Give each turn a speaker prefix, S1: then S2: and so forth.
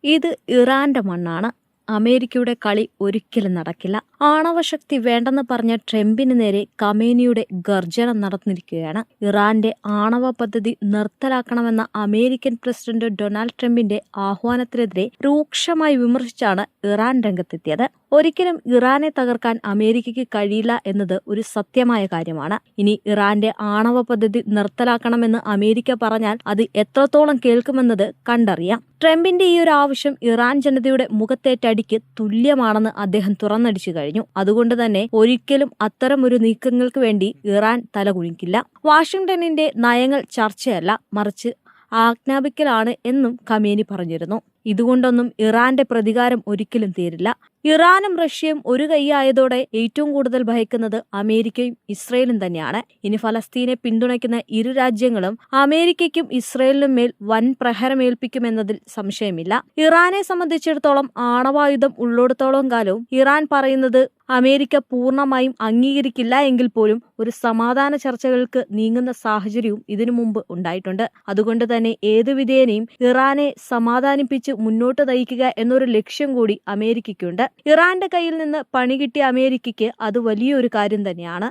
S1: ഇത് ഇറാന്റെ മണ്ണാണ്. അമേരിക്കയുടെ കളി ഒരിക്കലും നടക്കില്ല. ആണവശക്തി വേണ്ടെന്ന് പറഞ്ഞ ട്രംപിന് നേരെ ഖമേനിയുടെ ഗർജനം നടന്നിരിക്കുകയാണ്. ഇറാന്റെ ആണവ പദ്ധതി നിർത്തലാക്കണമെന്ന അമേരിക്കൻ പ്രസിഡന്റ് ഡൊണാൾഡ് ട്രംപിന്റെ ആഹ്വാനത്തിനെതിരെ രൂക്ഷമായി വിമർശിച്ചാണ് ഇറാൻ രംഗത്തെത്തിയത്. ഒരിക്കലും ഇറാനെ തകർക്കാൻ അമേരിക്കയ്ക്ക് കഴിയില്ല എന്നത് ഒരു സത്യമായ കാര്യമാണ്. ഇനി ഇറാന്റെ ആണവ പദ്ധതി നിർത്തലാക്കണമെന്ന് അമേരിക്ക പറഞ്ഞാൽ അത് എത്രത്തോളം കേൾക്കുമെന്നത് കണ്ടറിയാം. ട്രംപിന്റെ ഈ ഒരു ആവശ്യം ഇറാൻ ജനതയുടെ മുഖത്തേറ്റടിക്ക് തുല്യമാണെന്ന് അദ്ദേഹം തുറന്നടിച്ചു കഴിഞ്ഞു. അതുകൊണ്ട് തന്നെ ഒരിക്കലും അത്തരമൊരു നീക്കങ്ങൾക്ക് വേണ്ടി ഇറാൻ തലകുനിക്കില്ല. വാഷിംഗ്ടണിന്റെ നയങ്ങൾ ചർച്ചയല്ല, മറിച്ച് ആജ്ഞാപിക്കലാണ് എന്നും ഖമേനി പറഞ്ഞിരുന്നു. ഇതുകൊണ്ടൊന്നും ഇറാന്റെ പ്രതികാരം ഒരിക്കലും തീരില്ല. ഇറാനും റഷ്യയും ഒരു കൈയായതോടെ ഏറ്റവും കൂടുതൽ ഭയക്കുന്നത് അമേരിക്കയും ഇസ്രയേലും തന്നെയാണ്. ഇനി ഫലസ്തീനെ പിന്തുണയ്ക്കുന്ന ഇരു രാജ്യങ്ങളും അമേരിക്കയ്ക്കും ഇസ്രയേലിനും മേൽ വൻ പ്രഹരമേൽപ്പിക്കുമെന്നതിൽ സംശയമില്ല. ഇറാനെ സംബന്ധിച്ചിടത്തോളം ആണവായുധം ഉള്ളിടത്തോളം കാലവും ഇറാൻ പറയുന്നത് അമേരിക്ക പൂർണ്ണമായും അംഗീകരിക്കില്ല എങ്കിൽ പോലും ഒരു സമാധാന ചർച്ചകൾക്ക് നീങ്ങുന്ന സാഹചര്യവും ഇതിനു മുമ്പ് ഉണ്ടായിട്ടുണ്ട്. അതുകൊണ്ട് തന്നെ ഏതു വിധേനയും ഇറാനെ സമാധാനിപ്പിച്ച് മുന്നോട്ട് നയിക്കുക എന്നൊരു ലക്ഷ്യം കൂടി അമേരിക്കയ്ക്കുണ്ട്. ഇറാന്റെ കയ്യിൽ നിന്ന് പണി കിട്ടിയ അമേരിക്കയ്ക്ക് അത് വലിയൊരു കാര്യം തന്നെയാണ്.